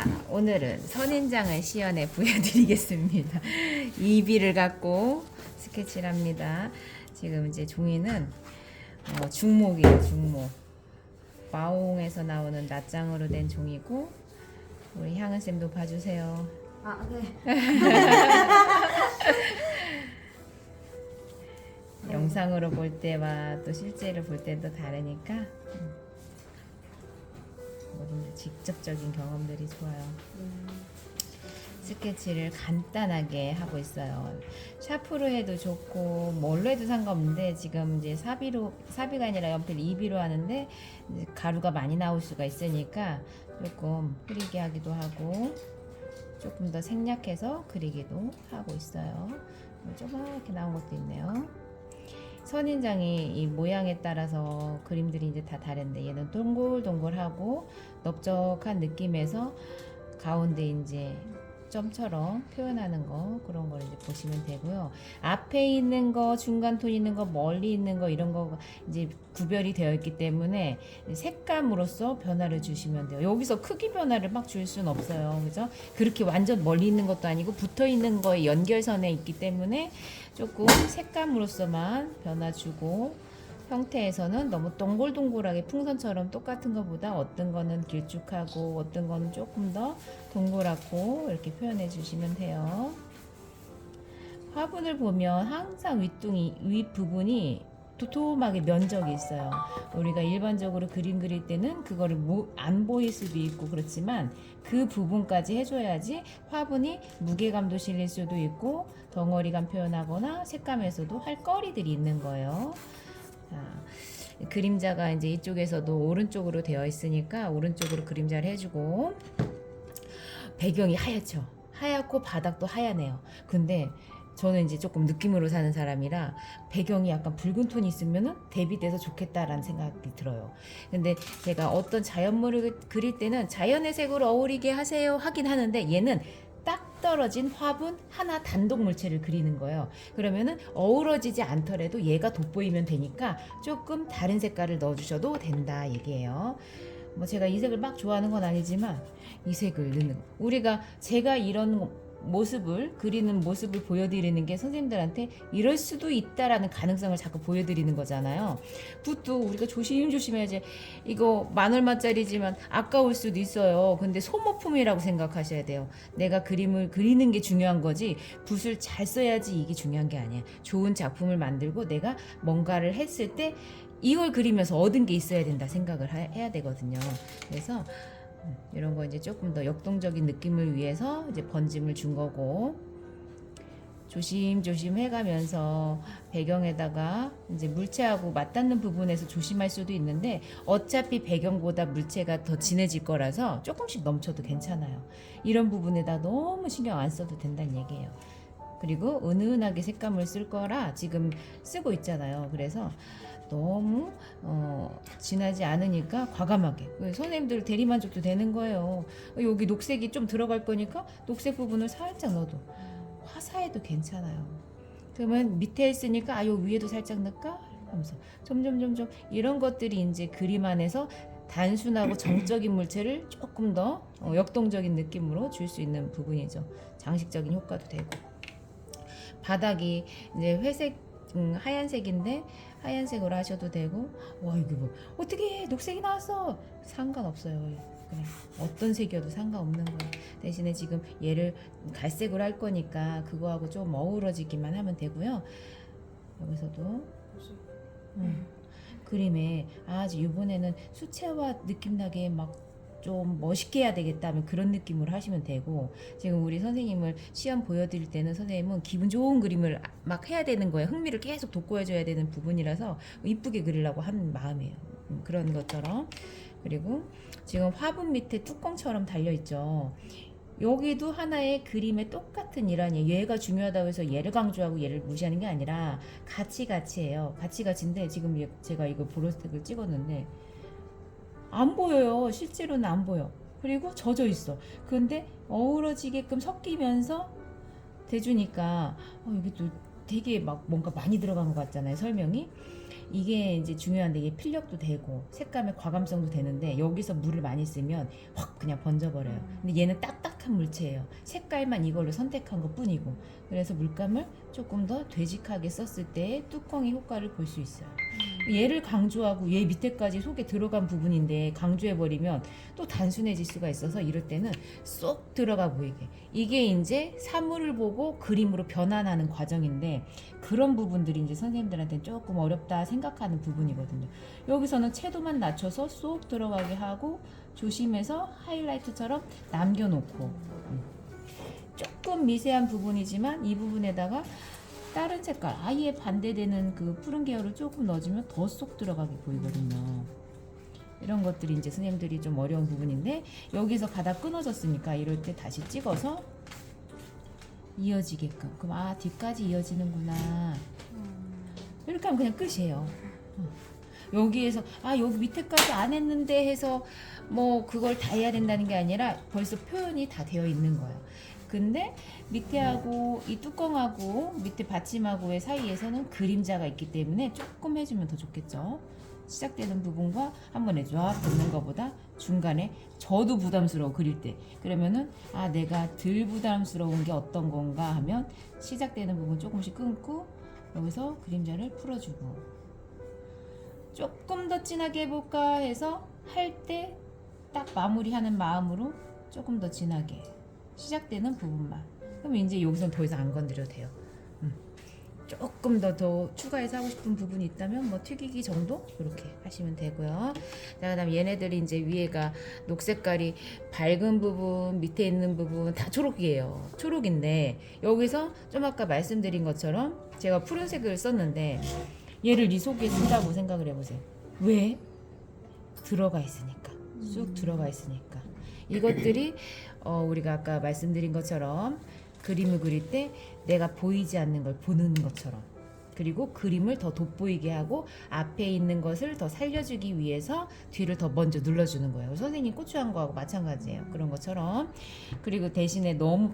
자, 오늘은 선인장을 시연해 보여드리겠습니다. 이비를 갖고 스케치를 합니다. 지금 이제 종이는 중목이에요, 중목. 마옹에서 나오는 낱장으로 된 종이고, 우리 향은쌤도 봐주세요. 아, 네. 영상으로 볼 때와 또 실제로 볼 때도 다르니까 모든 직접적인 경험들이 좋아요. 스케치를 간단하게 하고 있어요. 샤프로 해도 좋고 뭘로 해도 상관없는데 지금 이제 사비가 아니라 연필 2비로 하는데 이제 가루가 많이 나올 수가 있으니까 조금 흐리게 하기도 하고 조금 더 생략해서 그리기도 하고 있어요. 조그맣게 나온 것도 있네요. 선인장이 이 모양에 따라서 그림들이 이제 다 다른데 얘는 동글동글하고 넓적한 느낌에서 가운데 이제 점처럼 표현하는 거, 그런 걸 이제 보시면 되고요. 앞에 있는 거, 중간 톤 있는 거, 멀리 있는 거, 이런 거 이제 구별이 되어 있기 때문에 색감으로서 변화를 주시면 돼요. 여기서 크기 변화를 막 줄 수는 없어요. 그죠? 그렇게 완전 멀리 있는 것도 아니고 붙어 있는 거에 연결선에 있기 때문에 조금 색감으로서만 변화 주고, 형태에서는 너무 동글동글하게 풍선처럼 똑같은 것보다 어떤 거는 길쭉하고 어떤 거는 조금 더 동그랗고 이렇게 표현해 주시면 돼요. 화분을 보면 항상 윗부분이 도톰하게 면적이 있어요. 우리가 일반적으로 그림 그릴 때는 그거를 안 보일 수도 있고 그렇지만 그 부분까지 해줘야지 화분이 무게감도 실릴 수도 있고 덩어리감 표현하거나 색감에서도 할 거리들이 있는 거예요. 자, 그림자가 이제 이쪽에서도 오른쪽으로 되어 있으니까 오른쪽으로 그림자를 해주고, 배경이 하얗죠. 하얗고 바닥도 하얗네요. 근데 저는 이제 조금 느낌으로 사는 사람이라 배경이 약간 붉은 톤이 있으면은 대비돼서 좋겠다라는 생각이 들어요. 근데 제가 어떤 자연물을 그릴 때는 자연의 색으로 어울리게 하세요 하긴 하는데, 얘는 딱 떨어진 화분 하나 단독 물체를 그리는 거예요. 그러면은 어우러지지 않더라도 얘가 돋보이면 되니까 조금 다른 색깔을 넣어주셔도 된다 얘기예요. 뭐 제가 이 색을 막 좋아하는 건 아니지만 이 색을 넣는, 제가 이런 모습을 그리는 모습을 보여드리는 게 선생님들한테 이럴 수도 있다라는 가능성을 자꾸 보여드리는 거잖아요. 붓도 우리가 조심조심해야지. 이거 10,000원짜리지만 아까울 수도 있어요. 근데 소모품이라고 생각하셔야 돼요. 내가 그림을 그리는 게 중요한 거지 붓을 잘 써야지 이게 중요한 게 아니야. 좋은 작품을 만들고 내가 뭔가를 했을 때 이걸 그리면서 얻은 게 있어야 된다 생각을 해야 되거든요. 그래서 이런 거 이제 조금 더 역동적인 느낌을 위해서 이제 번짐을 준 거고, 조심조심 해가면서 배경에다가 이제 물체하고 맞닿는 부분에서 조심할 수도 있는데 어차피 배경보다 물체가 더 진해질 거라서 조금씩 넘쳐도 괜찮아요. 이런 부분에다 너무 신경 안 써도 된다는 얘기예요. 그리고 은은하게 색감을 쓸 거라 지금 쓰고 있잖아요. 그래서 너무 진하지 않으니까 과감하게, 선생님들 대리만족도 되는 거예요. 여기 녹색이 좀 들어갈 거니까 녹색 부분을 살짝 넣어도, 화사해도 괜찮아요. 그러면 밑에 있으니까 요 위에도 살짝 넣을까 하면서 점점 이런 것들이 이제 그림 안에서 단순하고 정적인 물체를 조금 더 역동적인 느낌으로 줄 수 있는 부분이죠. 장식적인 효과도 되고, 바닥이 이제 회색 하얀색인데 하얀색으로 하셔도 되고, 와 이거 뭐 어떻게 녹색이 나왔어, 상관없어요. 그냥 어떤 색이어도 상관없는 거예요. 대신에 지금 얘를 갈색으로 할 거니까 그거하고 좀 어우러지기만 하면 되고요. 여기서도 그림에 이번에는 수채화 느낌 나게 막 좀 멋있게 해야 되겠다 하면 그런 느낌으로 하시면 되고, 지금 우리 선생님을 시험 보여드릴 때는 선생님은 기분 좋은 그림을 막 해야 되는 거예요. 흥미를 계속 돋궈줘야 되는 부분이라서 이쁘게 그리려고 하는 마음이에요. 그런 것처럼. 그리고 지금 화분 밑에 뚜껑처럼 달려있죠. 여기도 하나의 그림의 똑같은 일환이에요. 얘가 중요하다고 해서 얘를 강조하고 얘를 무시하는 게 아니라 같이해요. 같이인데 지금 제가 이거 보라색을 찍었는데 안 보여요. 실제로는 안 보여. 그리고 젖어 있어. 그런데 어우러지게끔 섞이면서 대주니까 여기 또 되게 막 뭔가 많이 들어간 것 같잖아요, 설명이. 이게 이제 중요한데 이게 필력도 되고 색감의 과감성도 되는데 여기서 물을 많이 쓰면 확 그냥 번져버려요. 근데 얘는 딱딱한 물체예요. 색깔만 이걸로 선택한 것 뿐이고, 그래서 물감을 조금 더 되직하게 썼을 때 뚜껑의 효과를 볼 수 있어요. 얘를 강조하고 얘 밑에까지 속에 들어간 부분인데 강조해버리면 또 단순해질 수가 있어서 이럴 때는 쏙 들어가 보이게, 이게 이제 사물을 보고 그림으로 변환하는 과정인데 그런 부분들이 이제 선생님들한테는 조금 어렵다 생각하는 부분이거든요. 여기서는 채도만 낮춰서 쏙 들어가게 하고 조심해서 하이라이트처럼 남겨놓고, 조금 미세한 부분이지만 이 부분에다가 다른 색깔 아예 반대되는 그 푸른 계열을 조금 넣어주면 더 쏙 들어가게 보이거든요. 이런 것들이 이제 선생님들이 좀 어려운 부분인데, 여기서 가다 끊어졌으니까 이럴 때 다시 찍어서 이어지게끔, 그럼 뒤까지 이어지는구나, 이렇게 하면 그냥 끝이에요. 여기에서 여기 밑에까지 안 했는데 해서 뭐 그걸 다 해야 된다는 게 아니라 벌써 표현이 다 되어 있는 거예요. 근데 밑에하고 이 뚜껑하고 밑에 받침하고의 사이에서는 그림자가 있기 때문에 조금 해주면 더 좋겠죠. 시작되는 부분과 한 번에 쫙 붙는 것보다 중간에 저도 부담스러워 그릴 때, 그러면은 내가 덜 부담스러운 게 어떤 건가 하면 시작되는 부분 조금씩 끊고 여기서 그림자를 풀어주고, 조금 더 진하게 해볼까 해서 할 때 딱 마무리하는 마음으로 조금 더 진하게 시작되는 부분만, 그럼 이제 여기서는 더 이상 안 건드려도 돼요. 조금 더 추가해서 하고 싶은 부분이 있다면 뭐 튀기기 정도 이렇게 하시면 되고요. 자, 그다음 얘네들이 이제 위에가 녹색깔이 밝은 부분, 밑에 있는 부분 다 초록이에요. 초록인데 여기서 좀 아까 말씀드린 것처럼 제가 푸른색을 썼는데 얘를 이 속에 쓴다고 생각을 해보세요. 왜? 들어가 있으니까, 쑥 들어가 있으니까. 이것들이 우리가 아까 말씀드린 것처럼 그림을 그릴 때 내가 보이지 않는 걸 보는 것처럼, 그리고 그림을 더 돋보이게 하고 앞에 있는 것을 더 살려주기 위해서 뒤를 더 먼저 눌러주는 거예요. 선생님 고추한 거하고 마찬가지예요. 그런 것처럼. 그리고 대신에 너무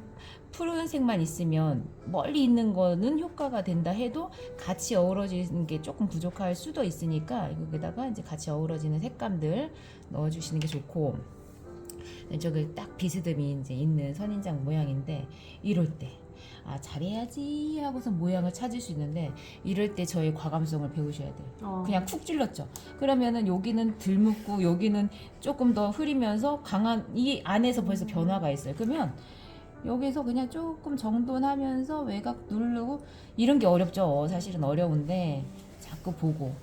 푸른색만 있으면 멀리 있는 거는 효과가 된다 해도 같이 어우러지는 게 조금 부족할 수도 있으니까 여기다가 이제 같이 어우러지는 색감들 넣어주시는 게 좋고, 저기 딱 비스듬히 이제 있는 선인장 모양인데 이럴 때 잘해야지 하고서 모양을 찾을 수 있는데, 이럴 때 저의 과감성을 배우셔야 돼요. 그냥 쿡 찔렀죠. 그러면은 여기는 덜 묻고 여기는 조금 더 흐리면서 강한, 이 안에서 벌써 변화가 있어요. 그러면 여기서 그냥 조금 정돈하면서 외곽 누르고, 이런 게 어렵죠. 사실은 어려운데 자꾸 보고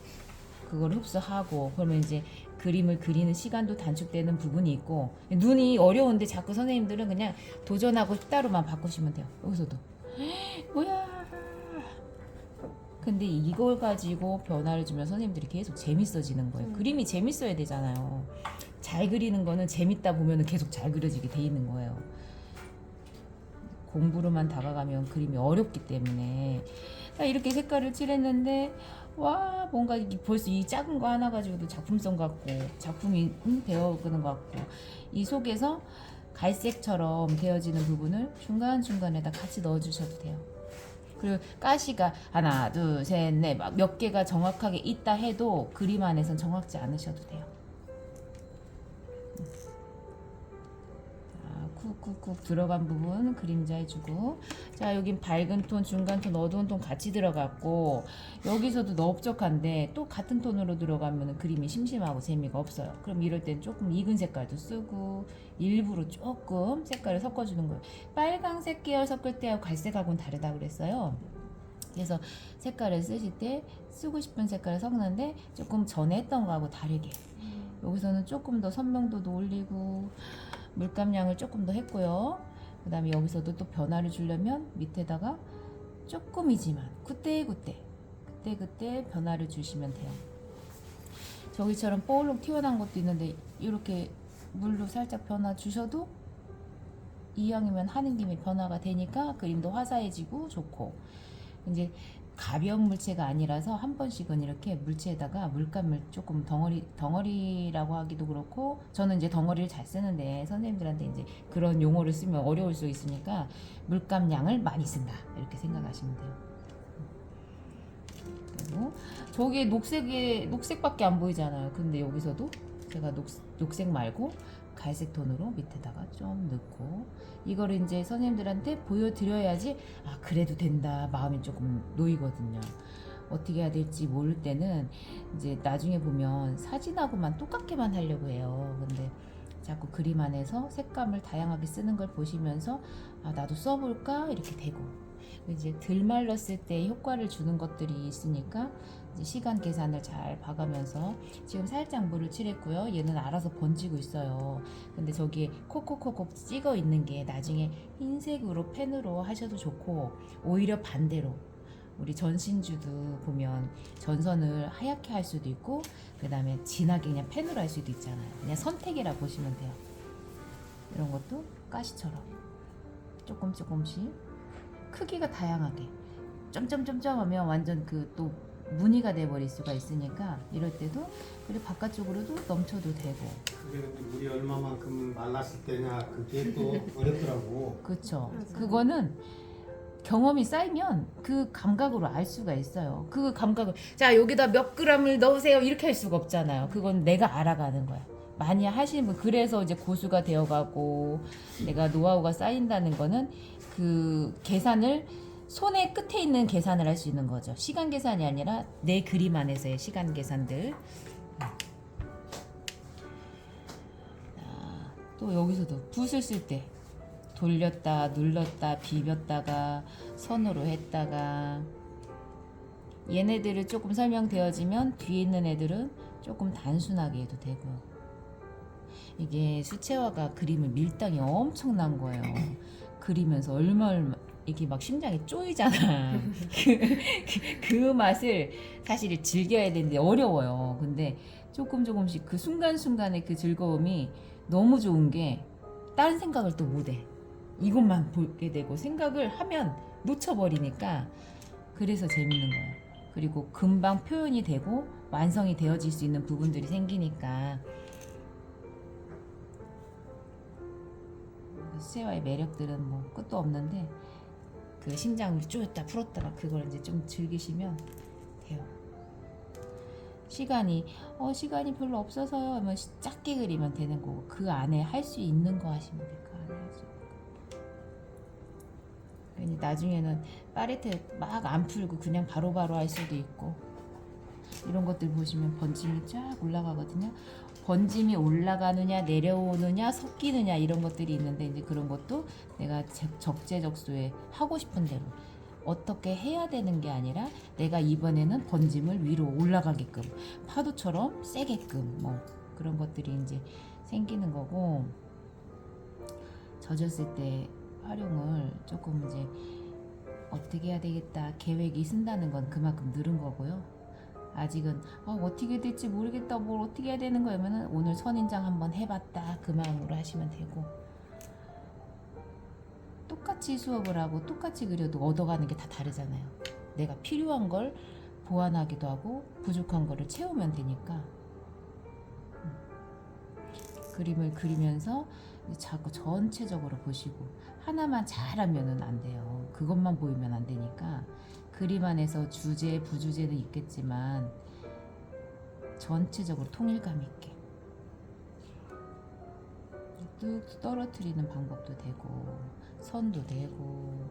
그걸 흡수하고 그러면 이제 그림을 그리는 시간도 단축되는 부분이 있고, 눈이 어려운데 자꾸 선생님들은 그냥 도전하고 싶다로만 바꾸시면 돼요. 여기서도 뭐야, 근데 이걸 가지고 변화를 주면 선생님들이 계속 재밌어지는 거예요. 그림이 재밌어야 되잖아요. 잘 그리는 거는 재밌다 보면 계속 잘 그려지게 돼 있는 거예요. 공부로만 다가가면 그림이 어렵기 때문에. 이렇게 색깔을 칠했는데 뭔가 벌써 이 작은 거 하나 가지고도 작품성 같고 작품이 되어가는 것 같고, 이 속에서 갈색처럼 되어지는 부분을 중간중간에다 같이 넣어주셔도 돼요. 그리고 가시가 하나 둘 셋 넷 막 몇 개가 정확하게 있다 해도 그림 안에선 정확지 않으셔도 돼요. 쿡쿡쿡 들어간 부분 그림자 해주고, 자 여긴 밝은 톤, 중간 톤, 어두운 톤 같이 들어갔고, 여기서도 넓적한데 또 같은 톤으로 들어가면 그림이 심심하고 재미가 없어요. 그럼 이럴 땐 조금 익은 색깔도 쓰고 일부러 조금 색깔을 섞어주는 거예요. 빨강색 계열 섞을 때하고 갈색하고는 다르다고 그랬어요. 그래서 색깔을 쓰실 때 쓰고 싶은 색깔을 섞는데 조금 전에 했던 거하고 다르게, 여기서는 조금 더 선명도도 올리고 물감량을 조금 더 했고요. 그 다음에 여기서도 또 변화를 주려면 밑에다가 조금이지만 그때 변화를 주시면 돼요. 저기처럼 볼록 튀어나온 것도 있는데 이렇게 물로 살짝 변화 주셔도 이왕이면 하는 김에 변화가 되니까 그림도 화사해지고 좋고, 이제 가벼운 물체가 아니라서 한 번씩은 이렇게 물체에다가 물감을 조금 덩어리라고 하기도 그렇고, 저는 이제 덩어리를 잘 쓰는데 선생님들한테 이제 그런 용어를 쓰면 어려울 수 있으니까 물감량을 많이 쓴다 이렇게 생각하시면 돼요. 저게 녹색밖에 안 보이잖아요. 근데 여기서도 제가 녹색 말고 갈색 톤으로 밑에다가 좀 넣고, 이거를 이제 선생님들한테 보여드려야지 아 그래도 된다 마음이 조금 놓이거든요. 어떻게 해야 될지 모를 때는 이제 나중에 보면 사진하고만 똑같게만 하려고 해요. 근데 자꾸 그림 안에서 색감을 다양하게 쓰는 걸 보시면서 아 나도 써볼까 이렇게 되고, 이제 덜 말랐을 때 효과를 주는 것들이 있으니까 이제 시간 계산을 잘 봐가면서, 지금 살짝 물을 칠했고요. 얘는 알아서 번지고 있어요. 근데 저기에 콕콕콕콕 찍어 있는 게 나중에 흰색으로 펜으로 하셔도 좋고, 오히려 반대로 우리 전신주도 보면 전선을 하얗게 할 수도 있고 그 다음에 진하게 그냥 펜으로 할 수도 있잖아요. 그냥 선택이라 보시면 돼요. 이런 것도 가시처럼 조금씩 크기가 다양하게 점점점점 하면 완전 그 또 무늬가 돼버릴 수가 있으니까, 이럴 때도 그리고 바깥쪽으로도 넘쳐도 되고. 그게 근데 물이 얼마만큼 말랐을 때냐 그게 또 어렵더라고. 그렇죠. 그거는 경험이 쌓이면 그 감각으로 알 수가 있어요. 그 감각을 자 여기다 몇 그램을 넣으세요 이렇게 할 수가 없잖아요. 그건 내가 알아가는 거야. 많이 하시는 분, 그래서 이제 고수가 되어가고 내가 노하우가 쌓인다는 거는 그 계산을 손의 끝에 있는 계산을 할 수 있는 거죠. 시간 계산이 아니라 내 그림 안에서의 시간 계산들. 또 여기서도 붓을 쓸 때 돌렸다 눌렀다 비볐다가 선으로 했다가, 얘네들을 조금 설명되어지면 뒤에 있는 애들은 조금 단순하게 해도 되고요. 이게 수채화가 그림을 밀당이 엄청난 거예요. 그리면서 얼마 이게 막 심장이 쪼이잖아. 그 맛을 사실 즐겨야 되는데 어려워요. 근데 조금씩 그 순간순간의 그 즐거움이 너무 좋은 게 다른 생각을 또 못해. 이것만 보게 되고 생각을 하면 놓쳐버리니까, 그래서 재밌는 거예요. 그리고 금방 표현이 되고 완성이 되어질 수 있는 부분들이 생기니까, 수채화의 매력들은 뭐 끝도 없는데 그 심장을 쪼였다 풀었다가 그걸 이제 좀 즐기시면 돼요. 시간이 별로 없어서요 하면 작게 그리면 되는 거고, 그 안에 할 수 있는 거 하시면 돼요. 그 안에 할 수 있는 거. 괜히 나중에는 팔레트 막 안 풀고 그냥 바로바로 할 수도 있고, 이런 것들 보시면 번짐이 쫙 올라가거든요. 번짐이 올라가느냐 내려오느냐 섞이느냐 이런 것들이 있는데, 이제 그런 것도 내가 적재적소에 하고 싶은 대로 어떻게 해야 되는 게 아니라 내가 이번에는 번짐을 위로 올라가게끔 파도처럼 세게끔 뭐 그런 것들이 이제 생기는 거고, 젖었을 때 활용을 조금 이제 어떻게 해야 되겠다 계획이 쓴다는 건 그만큼 늘은 거고요. 아직은 어떻게 될지 모르겠다, 뭘 어떻게 해야 되는 거면은 오늘 선인장 한번 해봤다 그 마음으로 하시면 되고, 똑같이 수업을 하고 똑같이 그려도 얻어가는 게 다 다르잖아요. 내가 필요한 걸 보완하기도 하고 부족한 거를 채우면 되니까. 그림을 그리면서 자꾸 전체적으로 보시고, 하나만 잘하면은 안 돼요. 그것만 보이면 안 되니까 그림 안에서 주제 부주제는 있겠지만 전체적으로 통일감 있게 뚝 떨어뜨리는 방법도 되고 선도 되고,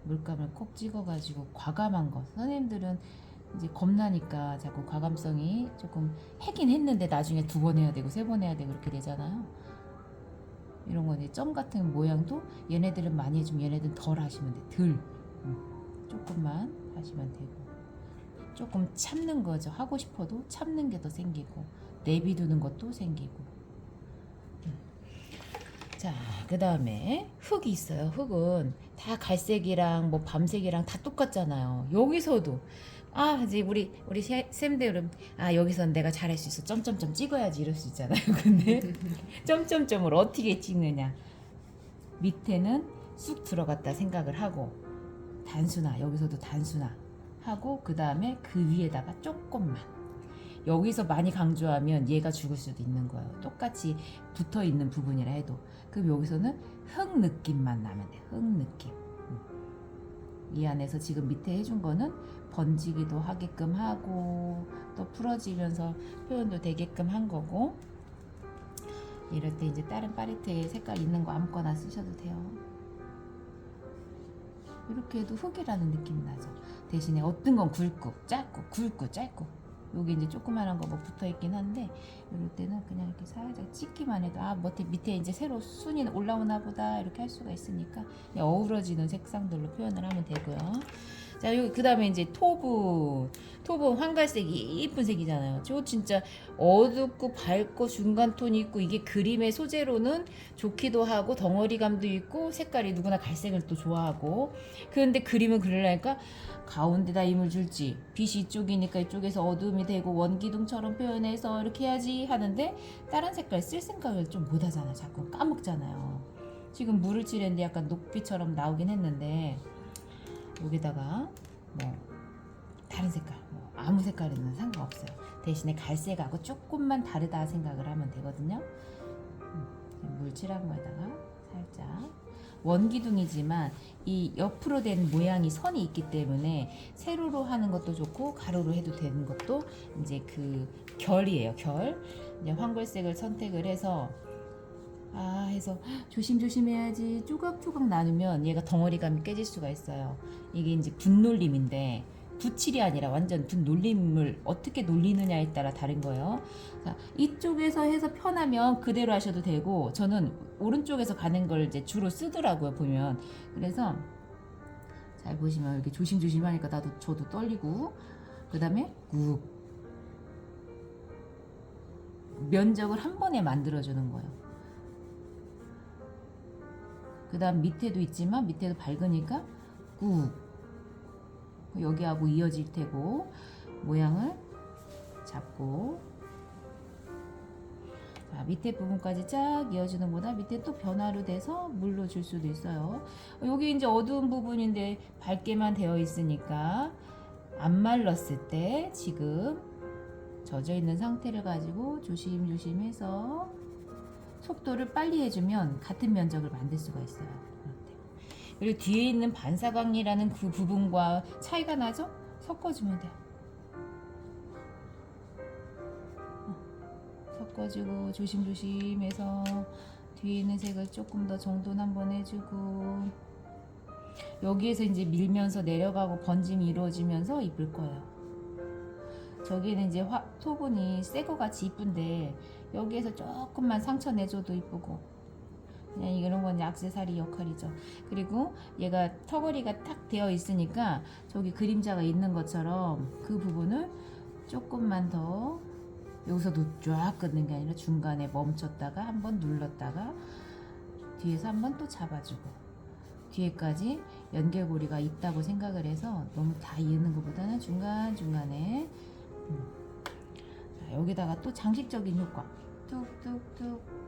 물감을 콕 찍어가지고 과감한 거, 선생님들은 이제 겁나니까 자꾸 과감성이 조금 하긴 했는데 나중에 2번 해야 되고 3번 해야 되고 그렇게 되잖아요. 이런 거 이제 점 같은 모양도 얘네들은 많이 해주면 얘네들은 덜 하시면 돼. 조금만 하시면 되고, 조금 참는 거죠. 하고 싶어도 참는 게 더 생기고 내비두는 것도 생기고. 자, 그 다음에 흙이 있어요. 흙은 다 갈색이랑 뭐 밤색이랑 다 똑같잖아요. 여기서도 이제 우리 쌤들은 여기선 내가 잘할 수 있어 점점점 찍어야지 이럴 수 있잖아요. 근데 점점점을 어떻게 찍느냐, 밑에는 쑥 들어갔다 생각을 하고 단순화, 여기서도 단순화 하고 그 다음에 그 위에다가 조금만, 여기서 많이 강조하면 얘가 죽을 수도 있는 거예요. 똑같이 붙어 있는 부분이라 해도. 그럼 여기서는 흙 느낌만 나면 돼요. 흙 느낌. 이 안에서 지금 밑에 해준 거는 번지기도 하게끔 하고 또 풀어지면서 표현도 되게끔 한 거고, 이럴 때 이제 다른 파레트에 색깔 있는 거 아무거나 쓰셔도 돼요. 이렇게 해도 흙이라는 느낌이 나죠. 대신에 어떤 건 굵고 짧고 굵고 짧고, 여기 이제 조그만한 거 뭐 붙어 있긴 한데, 이럴 때는 그냥 이렇게 살짝 찍기만 해도 밑에 이제 새로 순이 올라오나 보다 이렇게 할 수가 있으니까 그냥 어우러지는 색상들로 표현을 하면 되고요. 자, 여기 그 다음에 이제 토브 황갈색이 이쁜 색이잖아요. 저 진짜 어둡고 밝고 중간 톤이 있고, 이게 그림의 소재로는 좋기도 하고 덩어리감도 있고 색깔이 누구나 갈색을 또 좋아하고, 그런데 그림은 그러려니까 가운데다 힘을 줄지, 빛이 이쪽이니까 이쪽에서 어둠이 되고 원기둥처럼 표현해서 이렇게 해야지 하는데, 다른 색깔 쓸 생각을 좀 못하잖아. 자꾸 까먹잖아요. 지금 물을 칠했는데 약간 녹빛처럼 나오긴 했는데, 여기다가 뭐 다른 색깔, 뭐 아무 색깔에는 상관없어요. 대신에 갈색하고 조금만 다르다 생각을 하면 되거든요. 물 칠한 거에다가 살짝, 원기둥이지만 이 옆으로 된 모양이 선이 있기 때문에 세로로 하는 것도 좋고 가로로 해도 되는 것도 이제 그 결이에요. 결. 이제 황골색을 선택을 해서 해서 조심조심 해야지. 조각조각 나누면 얘가 덩어리감이 깨질 수가 있어요. 이게 이제 붓놀림인데, 붓칠이 아니라 완전 붓놀림을 어떻게 놀리느냐에 따라 다른 거예요. 자, 이쪽에서 해서 편하면 그대로 하셔도 되고, 저는 오른쪽에서 가는 걸 이제 주로 쓰더라고요, 보면. 그래서 잘 보시면 이렇게 조심조심 하니까 저도 떨리고, 그 다음에 꾹 면적을 한 번에 만들어주는 거예요. 그 다음 밑에도 있지만 밑에도 밝으니까 꾹 여기하고 이어질 테고, 모양을 잡고, 자, 밑에 부분까지 쫙 이어주는 거다. 밑에 또 변화로 돼서 물로 줄 수도 있어요. 여기 이제 어두운 부분인데 밝게만 되어 있으니까 안 말랐을 때 지금 젖어 있는 상태를 가지고 조심조심해서 속도를 빨리 해주면 같은 면적을 만들 수가 있어요. 그리고 뒤에 있는 반사광이라는 그 부분과 차이가 나죠? 섞어주면 돼요. 섞어주고 조심조심해서 뒤에 있는 색을 조금 더 정돈 한번 해주고, 여기에서 이제 밀면서 내려가고 번짐이 이루어지면서 이쁠 거예요. 저기는 이제 토분이 새 거 같이 이쁜데, 여기에서 조금만 상처 내줘도 이쁘고, 그냥 이런 건 액세서리 역할이죠. 그리고 얘가 턱걸이가 탁 되어 있으니까 저기 그림자가 있는 것처럼 그 부분을 조금만 더, 여기서도 쫙 끊는 게 아니라 중간에 멈췄다가 한번 눌렀다가 뒤에서 한번 또 잡아주고, 뒤에까지 연결고리가 있다고 생각을 해서 너무 다 이으는 것보다는 중간중간에 자, 여기다가 또 장식적인 효과, 뚝뚝뚝.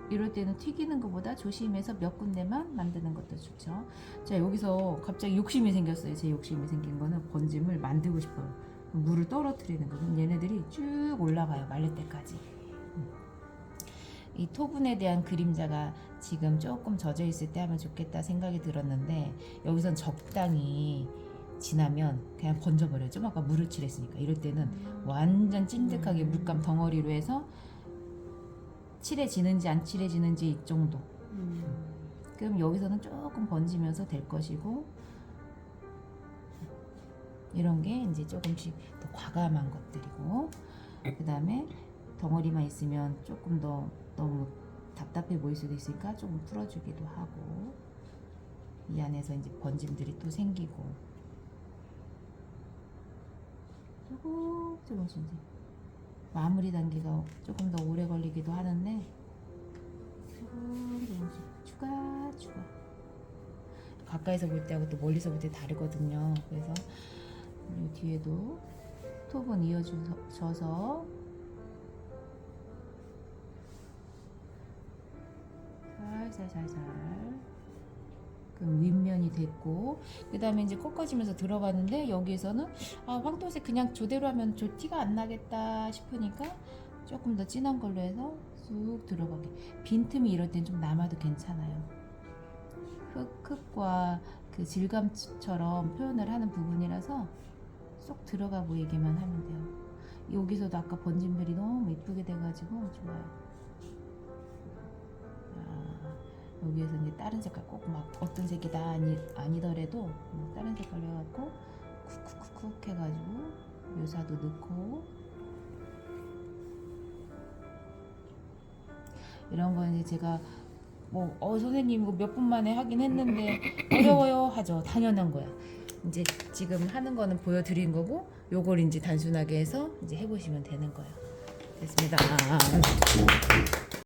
이럴 때는 튀기는 것보다 조심해서 몇 군데만 만드는 것도 좋죠. 자, 여기서 갑자기 욕심이 생겼어요. 제 욕심이 생긴 거는 번짐을 만들고 싶어요. 물을 떨어뜨리는 거. 그럼 얘네들이 쭉 올라가요. 말릴 때까지. 이 토분에 대한 그림자가 지금 조금 젖어 있을 때 하면 좋겠다 생각이 들었는데, 여기선 적당히 지나면 그냥 번져버려요. 좀 아까 물을 칠했으니까. 이럴 때는 완전 찐득하게 물감 덩어리로 해서 칠해지는지 안 칠해지는지 이 정도. 그럼 여기서는 조금 번지면서 될 것이고, 이런 게 이제 조금씩 더 과감한 것들이고, 그 다음에 덩어리만 있으면 조금 더 너무 답답해 보일 수도 있으니까 조금 풀어주기도 하고, 이 안에서 이제 번짐들이 또 생기고, 조금씩 이제 마무리 단계가 조금 더 오래 걸리기도 하는데, 조금씩 추가. 가까이서 볼 때하고 또 멀리서 볼 때 다르거든요. 그래서 이 뒤에도 톱은 이어져서 살살 그럼 윗면이 됐고, 그 다음에 이제 꺾어지면서 들어가는데, 여기에서는 황토색 그냥 저대로 하면 저 티가 안 나겠다 싶으니까 조금 더 진한 걸로 해서 쑥 들어가게. 빈틈이 이럴 땐 좀 남아도 괜찮아요. 흙과 그 질감처럼 표현을 하는 부분이라서 쏙 들어가 보이기만 하면 돼요. 여기서도 아까 번짐들이 너무 이쁘게 돼가지고 좋아요. 여기에서 이제 다른 색깔 꼭 막 어떤 색이 다 아니더라도 다른 색깔로 해갖고 쿡쿡쿡쿡 해가지고 묘사도 넣고, 이런 거 이제 제가 뭐 선생님 이거 몇 분 만에 하긴 했는데 어려워요 하죠. 당연한 거야. 이제 지금 하는 거는 보여드린 거고, 요걸 이제 단순하게 해서 이제 해보시면 되는 거예요. 됐습니다.